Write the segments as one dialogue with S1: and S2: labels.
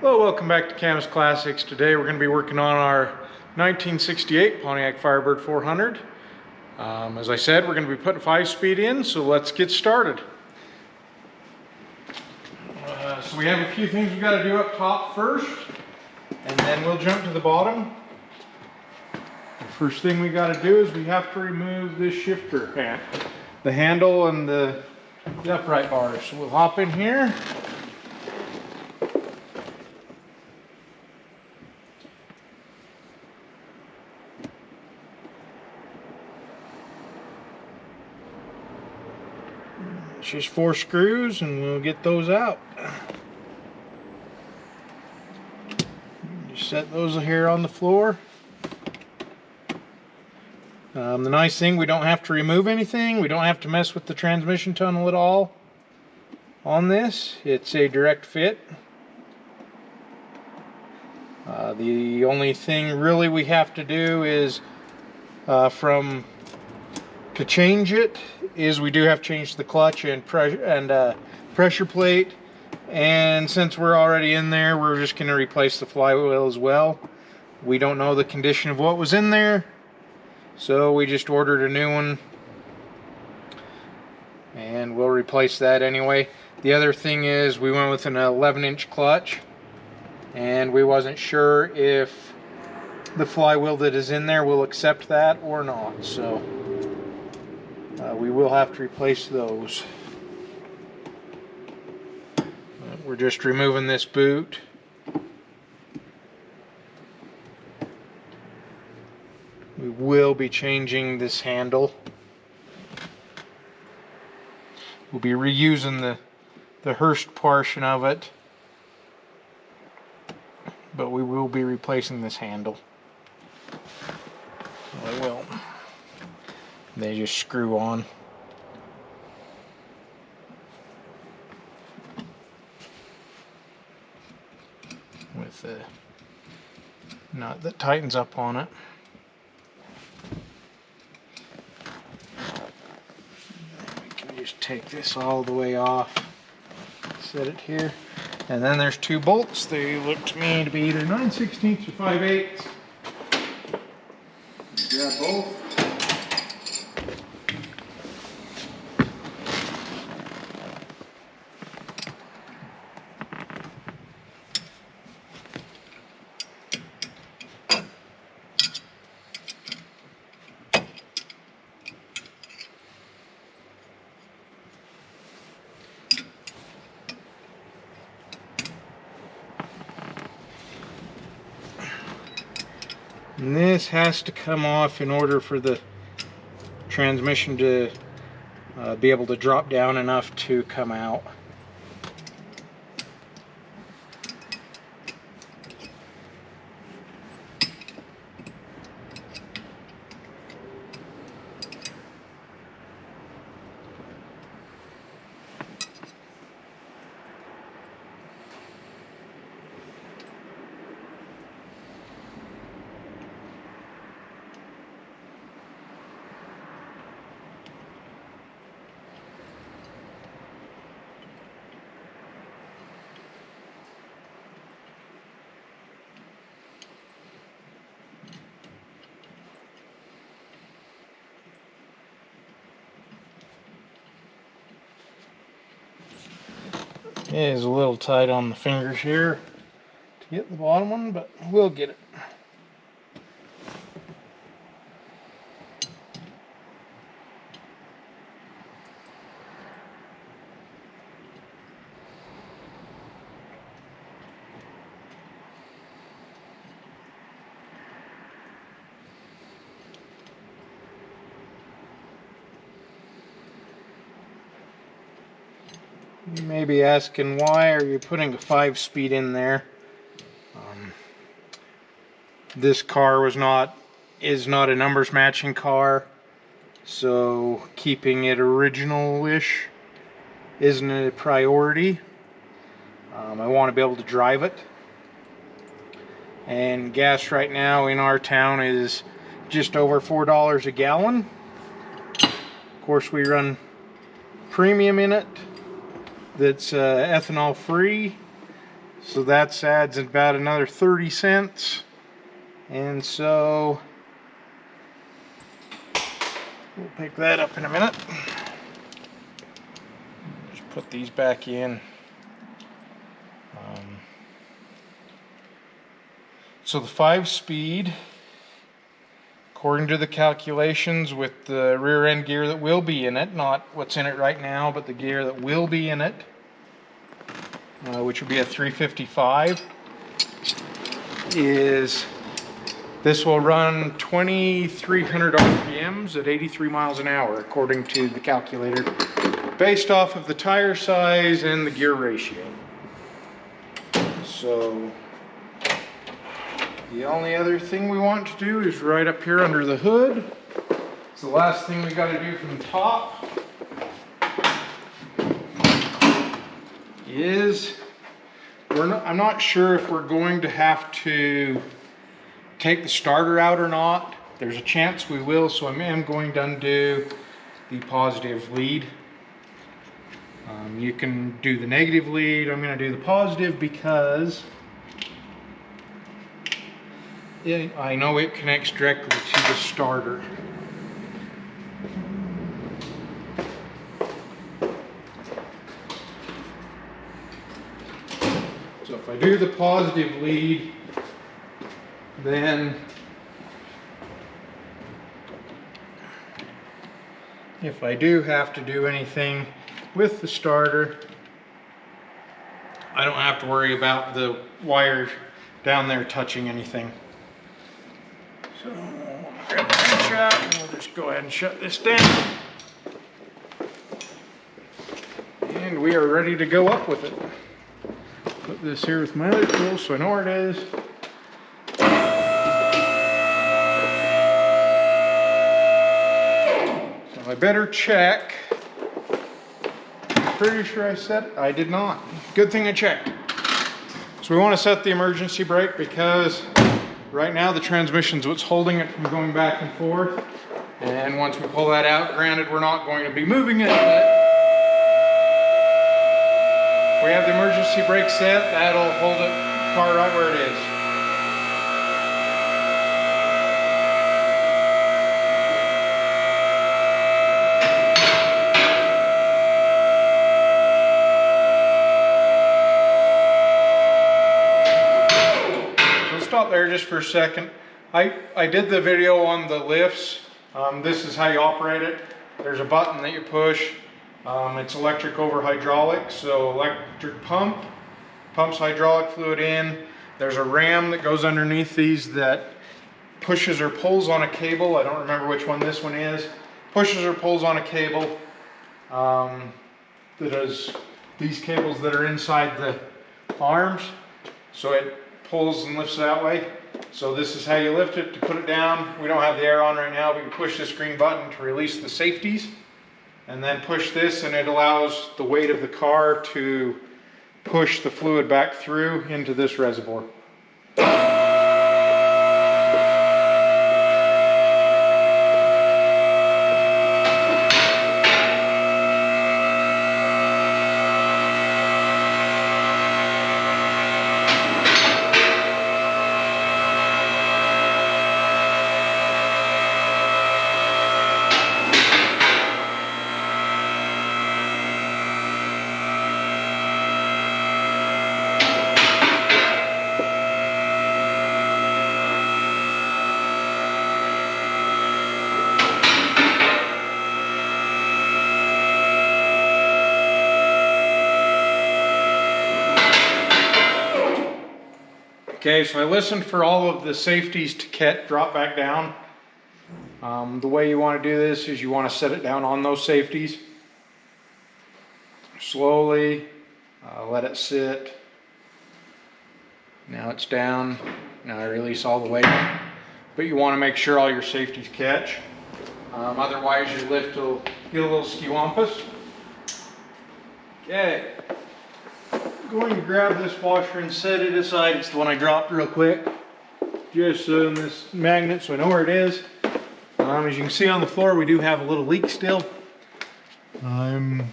S1: Hello, welcome back to Cam's Classics. Today we're going to be working on our 1968 Pontiac Firebird 400. As I said, we're going to be putting 5-speed in, so let's get started. So we have a few things we've got to do up top first, and then we'll jump to the bottom. The first thing we got to do is we have to remove this shifter hand, the handle and the upright bars. So we'll hop in here. It's just 4 screws and we'll get those out. Just set those here on the floor. The nice thing, we don't have to remove anything. We don't have to mess with the transmission tunnel at all on this. It's a direct fit. The only thing really we have to do is to change it is we do have to change the clutch and pressure plate, and since we're already in there, we're just going to replace the flywheel as well. We don't know the condition of what was in there, so we just ordered a new one and we'll replace that anyway. The other thing is we went with an 11-inch clutch and we wasn't sure if the flywheel that is in there will accept that or not, so we will have to replace those. We're just removing this boot. We will be changing this handle. We'll be reusing the Hurst portion of it, but we will be replacing this handle. We will. They just screw on. With the nut that tightens up on it. We can just take this all the way off, set it here, and then there's 2 bolts. They look to me to be either 9/16 or 5/8. Grab both. And this has to come off in order for the transmission to be able to drop down enough to come out. It is a little tight on the fingers here to get the bottom one, but we'll get it. You may be asking, why are you putting a 5-speed in there? This car is not a numbers matching car, so keeping it original-ish isn't a priority. I want to be able to drive it, and gas right now in our town is just over $4 a gallon. Of course, we run premium in it that's ethanol free, So that adds about another 30 cents. And so we'll pick that up in a minute. Just put these back in. So the 5-speed, according to the calculations, with the rear end gear that will be in it, not what's in it right now, but the gear that will be in it, which would be a 355, is this will run 2,300 RPMs at 83 miles an hour, according to the calculator, based off of the tire size and the gear ratio. So the only other thing we want to do is right up here under the hood. It's the last thing we got to do from the top. I'm not sure if we're going to have to take the starter out or not. There's a chance we will, so I am going to undo the positive lead. You can do the negative lead. I'm going to do the positive because I know it connects directly to the starter. So if I do the positive lead, then if I do have to do anything with the starter, I don't have to worry about the wire down there touching anything. So grab the wrench out and we'll just go ahead and shut this down. And we are ready to go up with it. Put this here with my other tool so I know where it is. So I better check. I'm pretty sure I set it. I did not. Good thing I checked. So we want to set the emergency brake because right now the transmission's what's holding it from going back and forth. And once we pull that out, granted we're not going to be moving it, but we have the emergency brake set. That'll hold the car right where it is. Stop there just for a second. I did the video on the lifts. This is how you operate it. There's a button that you push. It's electric over hydraulic, so electric pumps hydraulic fluid in. There's a ram that goes underneath these that pushes or pulls on a cable. I don't remember which one this one is. Pushes or pulls on a cable. That is these cables that are inside the arms. So it pulls and lifts that way. So this is how you lift it to put it down. We don't have the air on right now, but you push this green button to release the safeties and then push this and it allows the weight of the car to push the fluid back through into this reservoir. Okay, so I listened for all of the safeties to drop back down. The way you want to do this is you want to set it down on those safeties. Slowly, let it sit. Now it's down. Now I release all the weight. But you want to make sure all your safeties catch. Otherwise your lift will get a little skewampus. Okay. Going to grab this washer and set it aside. It's the one I dropped real quick. Just on this magnet so I know where it is. As you can see on the floor, we do have a little leak still. I'm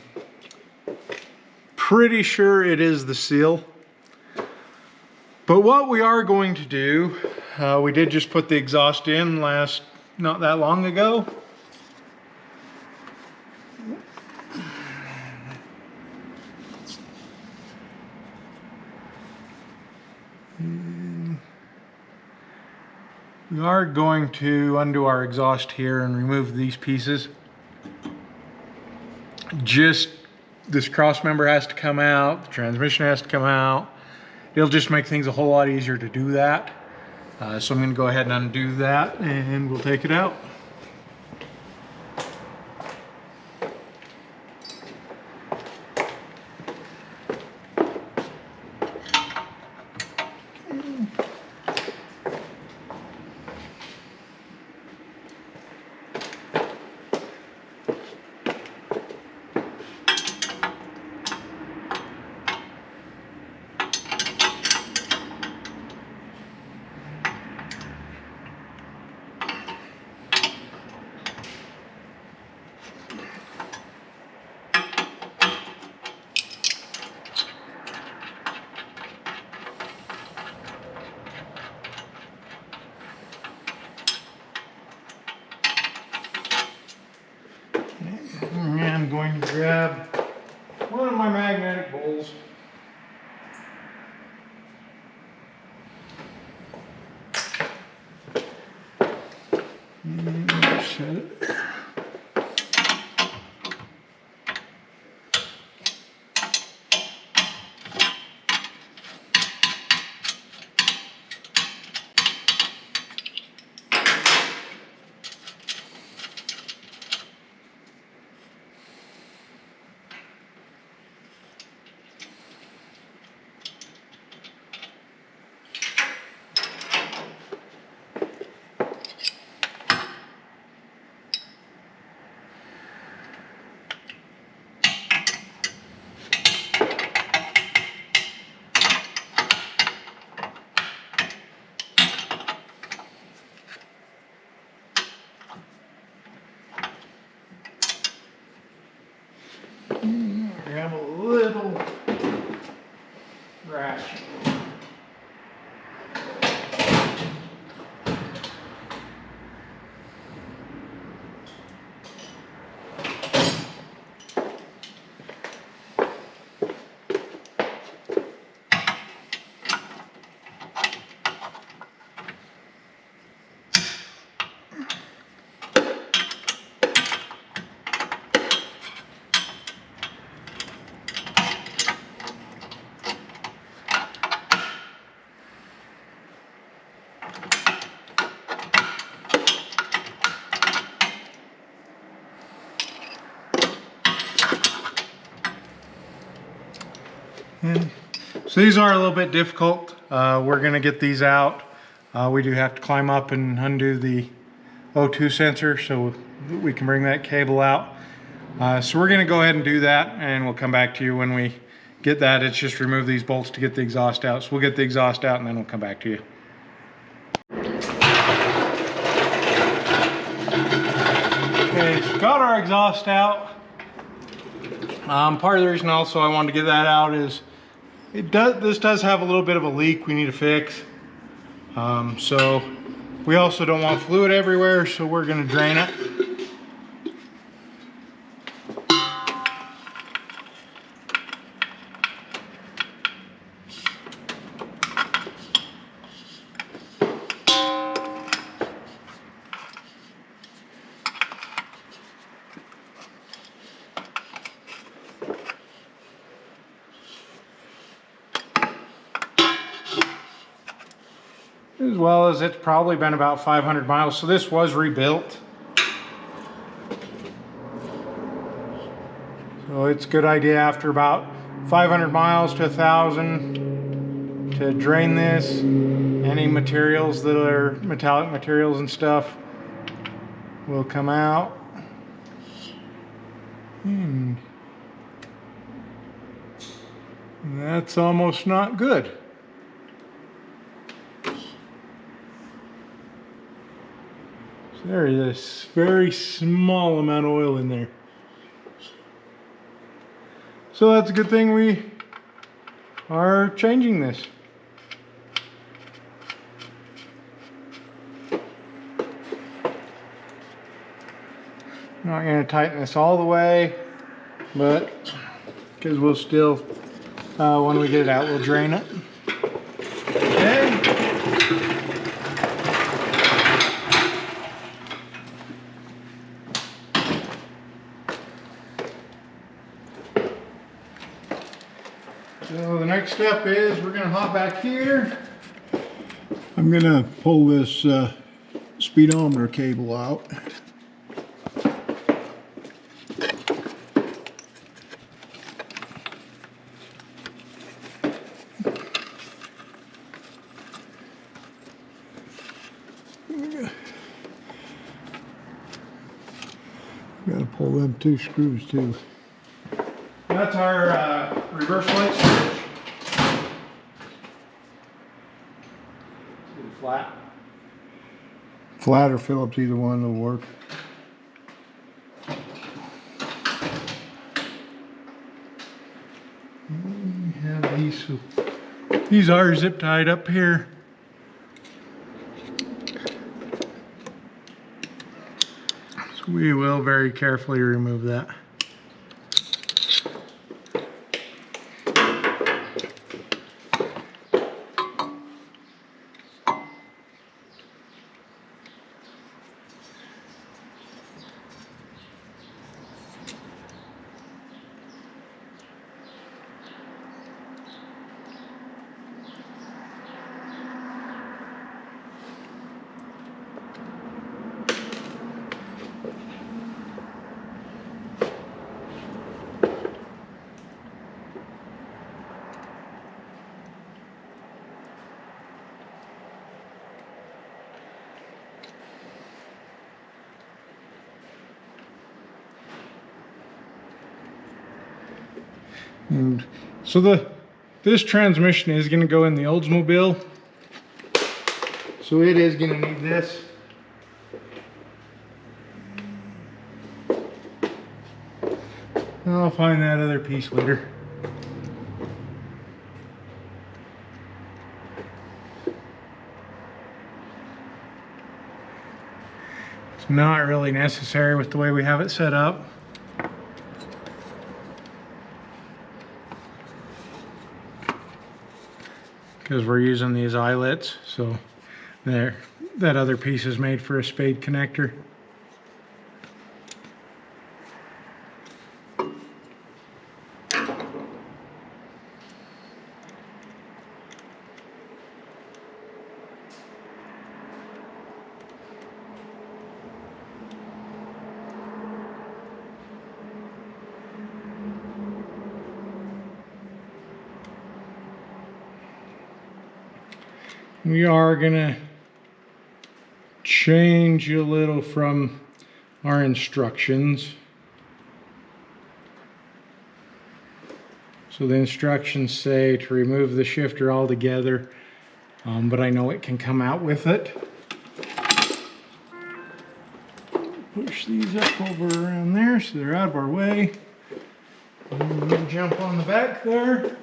S1: pretty sure it is the seal. But what we are going to do, we did just put the exhaust in not that long ago. We are going to undo our exhaust here and remove these pieces. Just this cross member has to come out, the transmission has to come out. It'll just make things a whole lot easier to do that. So I'm going to go ahead and undo that and we'll take it out. I'm going to grab one of my magnetic bowls. And set it there. Grab a little ratchet. So these are a little bit difficult. We're going to get these out. We do have to climb up and undo the O2 sensor so we can bring that cable out. So we're going to go ahead and do that, and we'll come back to you when we get that. It's just remove these bolts to get the exhaust out. So we'll get the exhaust out and then we'll come back to you. Okay, so got our exhaust out. Part of the reason also I wanted to get that out is this does have a little bit of a leak we need to fix. So we also don't want fluid everywhere, so we're going to drain it. As well as it's probably been about 500 miles, so this was rebuilt. So it's a good idea after about 500 miles to 1,000 to drain this. Any materials that are metallic materials and stuff will come out. And that's almost not good. There is this very small amount of oil in there. So that's a good thing we are changing this. Not going to tighten this all the way, but because we'll still, when we get it out, we'll drain it. Okay. So the next step is we're going to hop back here.
S2: I'm going to pull this speedometer cable out. Got to pull them 2 screws too.
S1: That's our reverse light switch. Flat.
S2: Flat or Phillips, either one will work.
S1: We have these. These are zip tied up here. So we will very carefully remove that. And so this transmission is going to go in the Oldsmobile, so it is going to need this. I'll find that other piece later. It's not really necessary with the way we have it set up. Because we're using these eyelets, so there, that other piece is made for a spade connector. We are gonna change a little from our instructions. So the instructions say to remove the shifter altogether, but I know it can come out with it. Push these up over around there so they're out of our way. And we'll jump on the back there.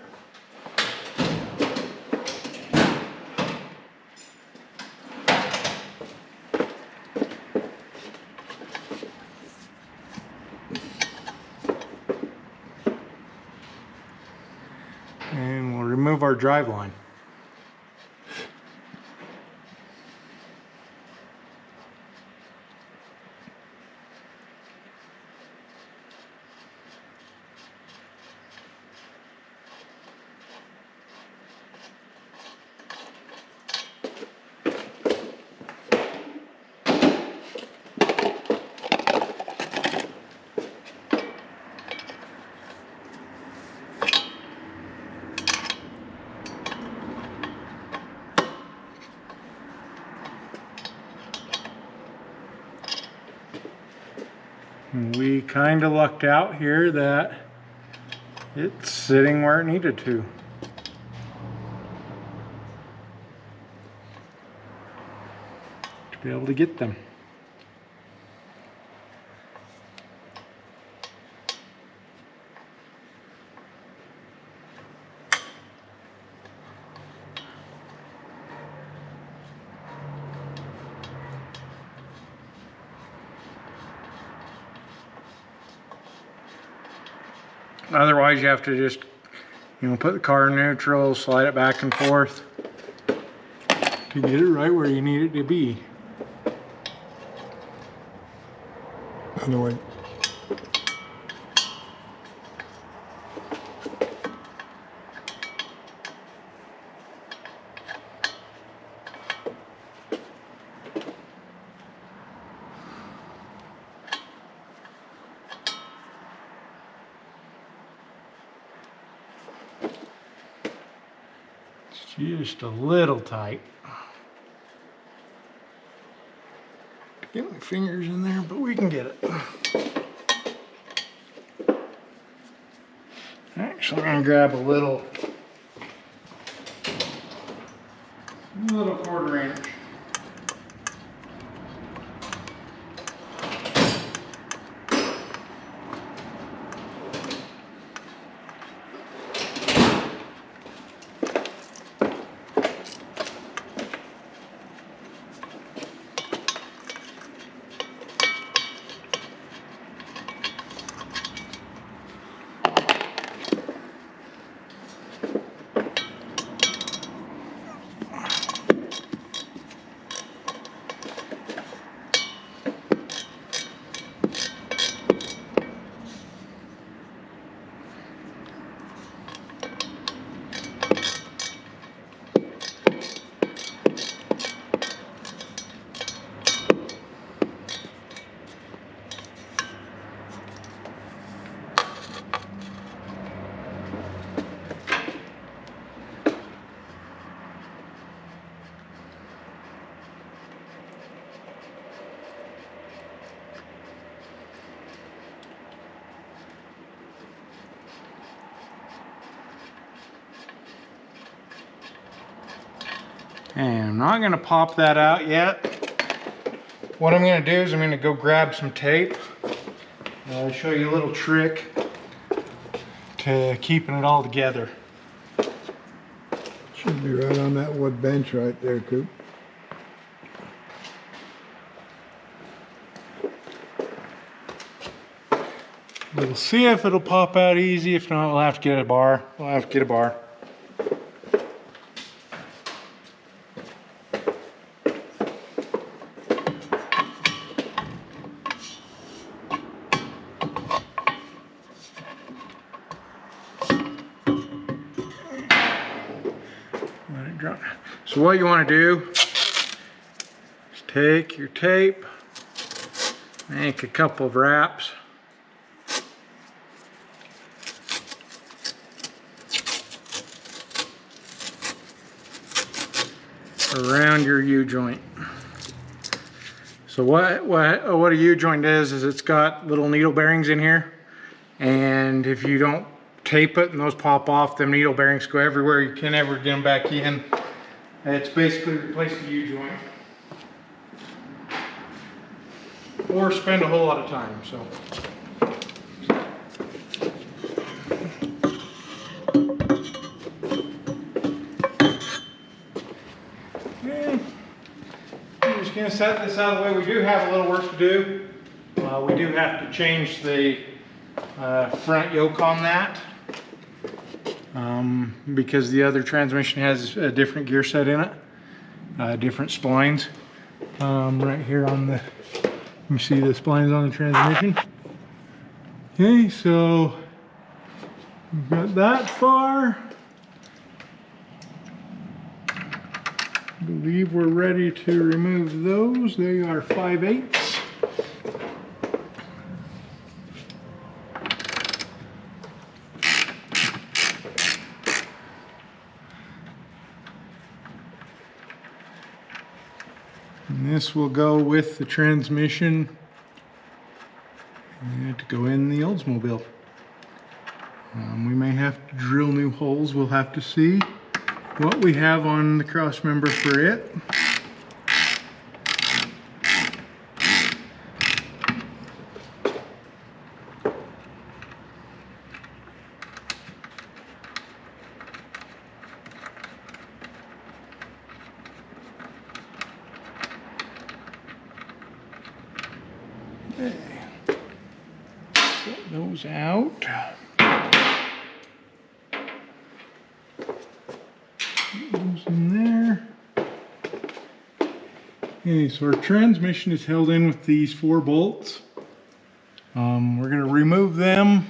S1: And we'll remove our drive line. We kind of lucked out here that it's sitting where it needed to be able to get them. Otherwise, you have to just, you know, put the car in neutral, slide it back and forth to get it right where you need it to be.
S2: Other way.
S1: Just a little tight. Get my fingers in there, but we can get it. Actually, I'm gonna grab a little 1/4 inch. And I'm not gonna pop that out yet. What I'm gonna do is I'm gonna go grab some tape. I'll show you a little trick to keeping it all together.
S2: Should be right on that wood bench right there, Coop.
S1: We'll see if it'll pop out easy. If not, we'll have to get a bar. We'll have to get a bar. Let it dry. So what you want to do is take your tape, make a couple of wraps. Around your U-joint. So what a U-joint is it's got little needle bearings in here, and if you don't tape it and those pop off, them needle bearings go everywhere. You can never get them back in. It's basically replacing the U-joint, or spend a whole lot of time. So. I'm just going to set this out of the way. We do have a little work to do. We do have to change the front yoke on that because the other transmission has a different gear set in it, different splines. Right here on the, you see the splines on the transmission. Okay, so we've got that far. I believe we're ready to remove those. They are 5/8. And this will go with the transmission and to go in the Oldsmobile. We may have to drill new holes. We'll have to see what we have on the cross member for it. Okay. Set those out.
S2: Okay, so our transmission is held in with these 4 bolts. We're going to remove them,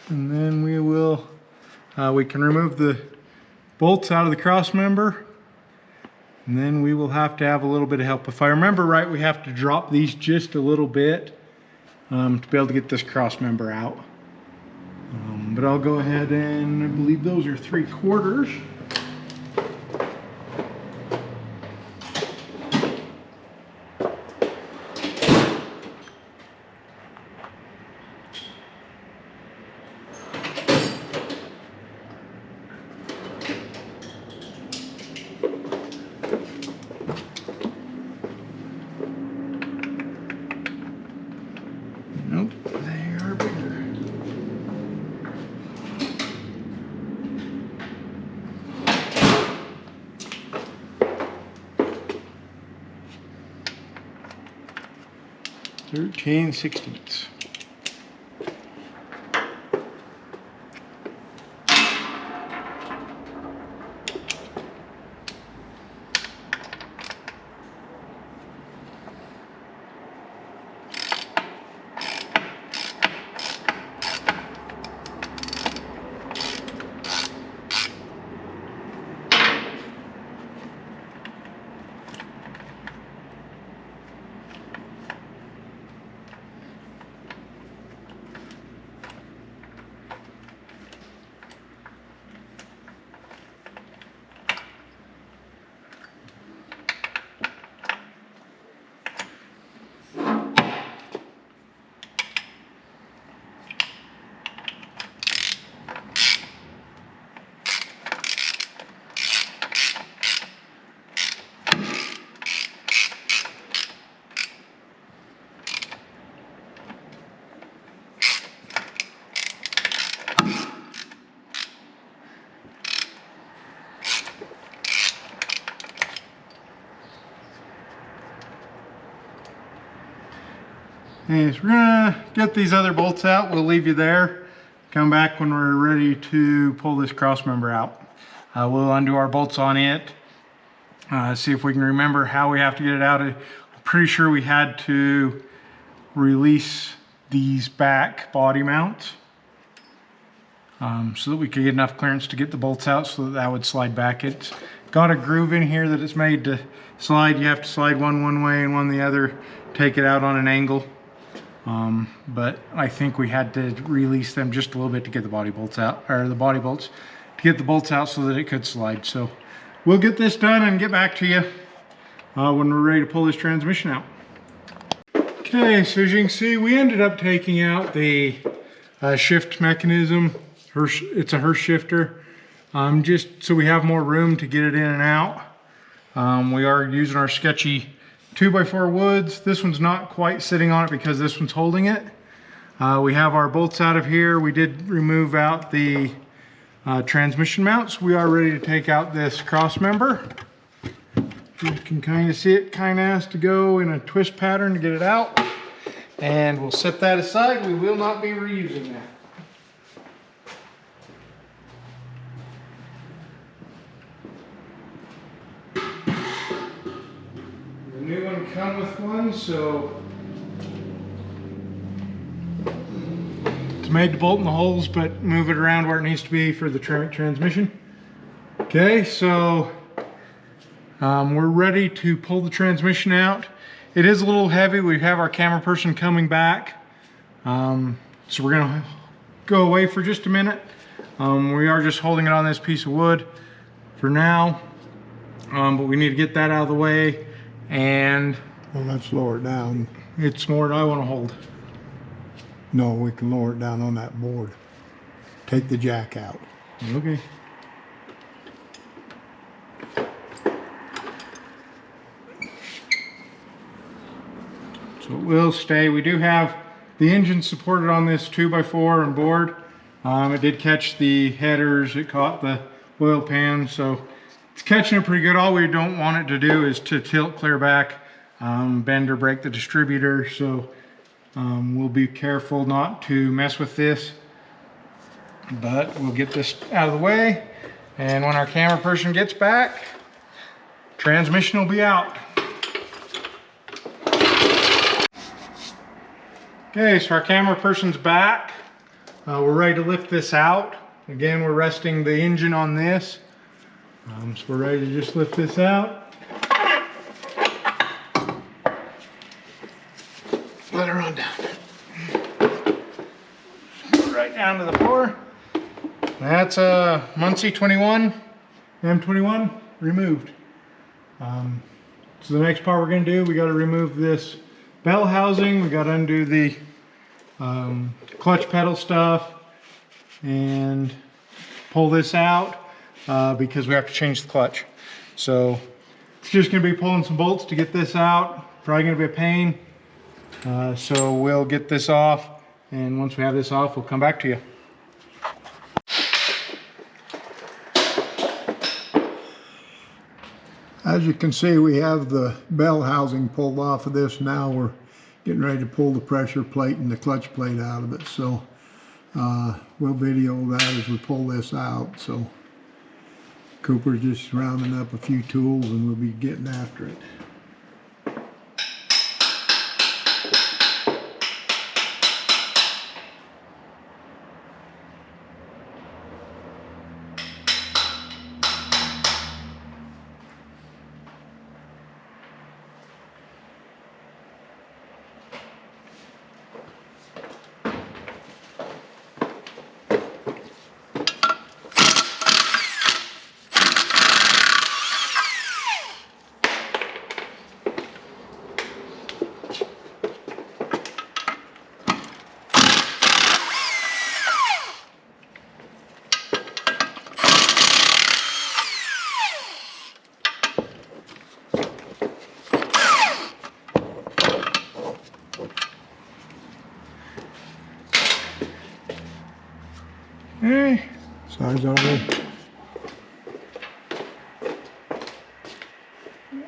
S2: and then we will, we can remove the bolts out of the cross member, and then we will have to have a little bit of help. If I remember right, we have to drop these just a little bit to be able to get this cross member out. But I'll go ahead and I believe those are 3/4. Nope, they are bigger. (13/16). Okay, so we're gonna get these other bolts out. We'll leave you there. Come back when we're ready to pull this cross member out. We'll undo our bolts on it. See if we can remember how we have to get it out. I'm pretty sure we had to release these back body mounts so that we could get enough clearance to get the bolts out so that that would slide back. It's got a groove in here that it's made to slide. You have to slide one way and one the other, take it out on an angle. But I think we had to release them just a little bit to get the body bolts out, or the body bolts to get the bolts out so that it could slide. So we'll get this done and get back to you when we're ready to pull this transmission out. Okay, so as you can see, we ended up taking out the shift mechanism. It's a Hurst shifter, just so we have more room to get it in and out. We are using our sketchy 2x4 woods. This one's not quite sitting on it because this one's holding it. We have our bolts out of here. We did remove out the transmission mounts. We are ready to take out this cross member. You can kind of see it kind of has to go in a twist pattern to get it out. And we'll set that aside. We will not be reusing that. The new one come with one, so it's made to bolt in the holes, but move it around where it needs to be for the Tremec transmission. Okay, so we're ready to pull the transmission out. It is a little heavy. We have our camera person coming back. So we're gonna go away for just a minute. We are just holding it on this piece of wood for now. But we need to get that out of the way. And Well, let's lower it down.
S1: it's more than I want to hold.
S2: No, we can lower it down on that board. Take the jack out.
S1: Okay. So it will stay. We do have the engine supported on this 2x4 and board. It did catch the headers, it caught the oil pan, so it's catching it pretty good. All we don't want it to do is to tilt clear back, bend or break the distributor. So we'll be careful not to mess with this, but we'll get this out of the way. And when our camera person gets back,
S2: transmission will be out. Okay, so our camera person's back. We're ready to lift this out. Again, we're resting the engine on this. So we're ready to just lift this out. Let her run down. Right down to the floor. That's a Muncie 21, M21 removed. So the next part we're going to do, we got to remove this bell housing. We got to undo the clutch pedal stuff and pull this out because we have to change the clutch. So it's just going to be pulling some bolts to get this out. Probably going to be a pain. So we'll get this off, and once we have this off, we'll come back to you.
S3: As you can see, we have the bell housing pulled off of this. Now we're getting ready to pull the pressure plate and the clutch plate out of it. So we'll video that as we pull this out. So Cooper's just rounding up a few tools and we'll be getting after it.
S2: Hey,
S3: Size on it.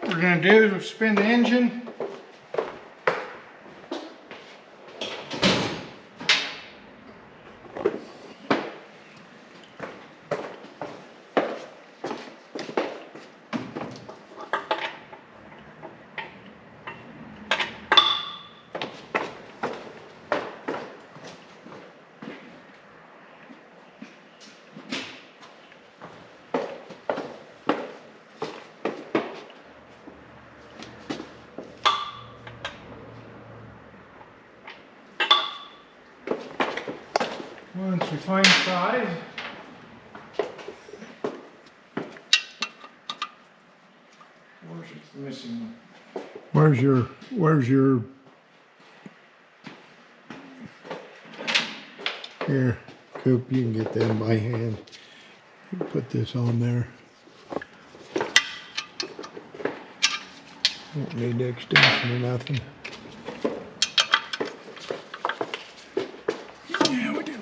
S2: what we're going to do is spin the engine. Once we find size, where's the missing one?
S3: Where's your here, Coop, you can get them by hand. Put this on there. Don't need the extension or nothing.
S2: Yeah, we do.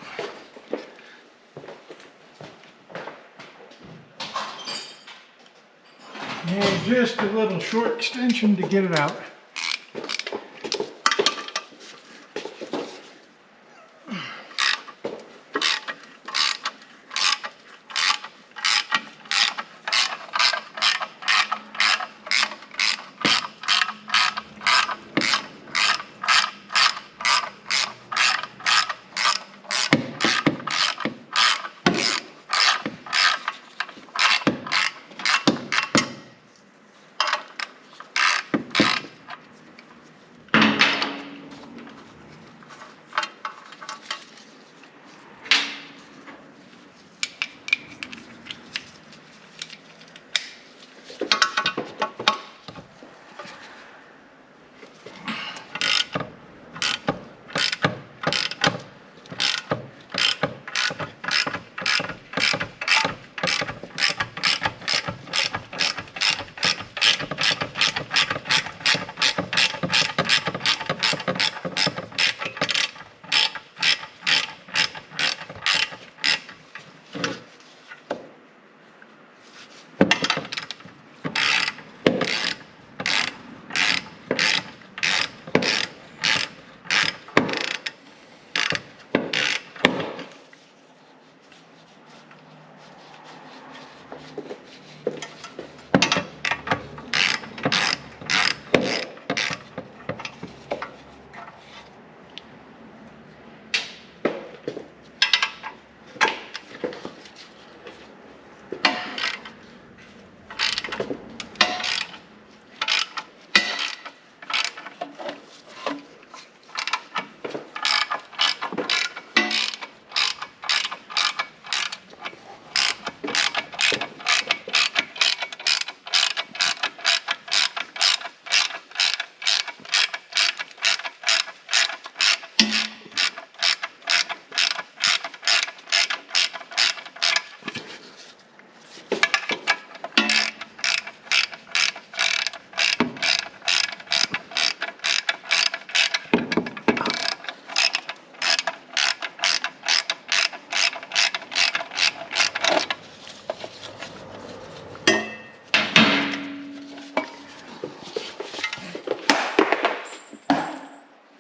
S2: And just a little short extension to get it out.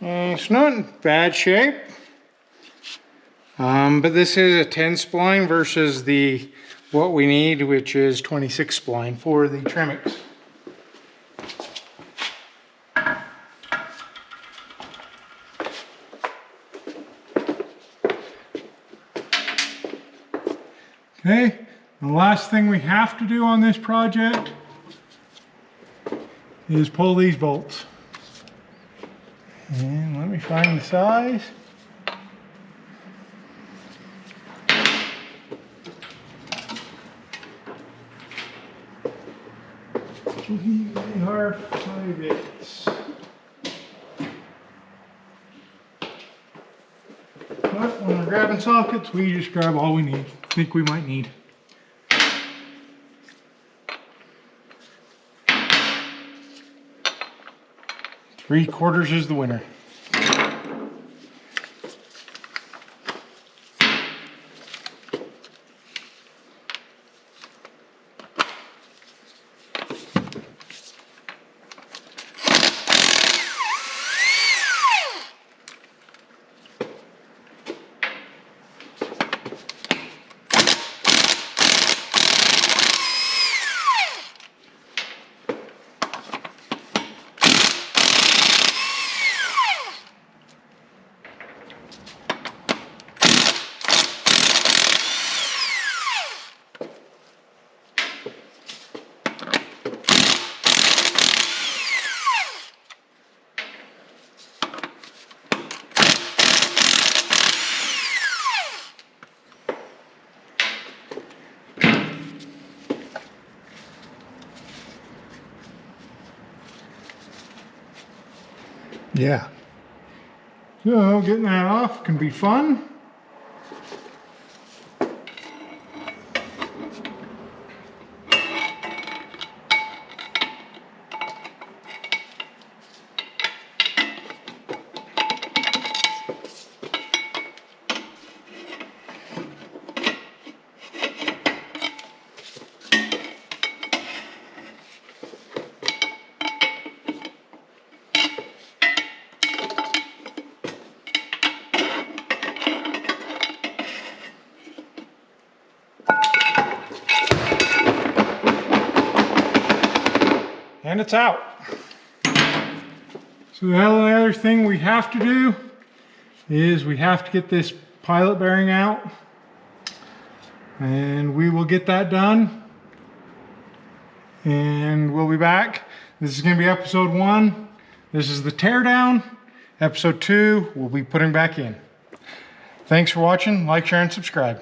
S2: And it's not in bad shape. But this is a 10 spline versus the what we need, which is 26 spline for the Tremecs. Okay, the last thing we have to do on this project is pull these bolts. And let me find the size. They are 5/8. But when we're grabbing sockets, we just grab all we need. Think we might need. Three-quarters is the winner. Yeah. So getting that off can be fun. And it's out. So the only other thing we have to do is we have to get this pilot bearing out, and we will get that done, and we'll be back. This is going to be episode 1. This is the teardown. Episode 2 we'll be putting back in. Thanks for watching. Like, share, and subscribe.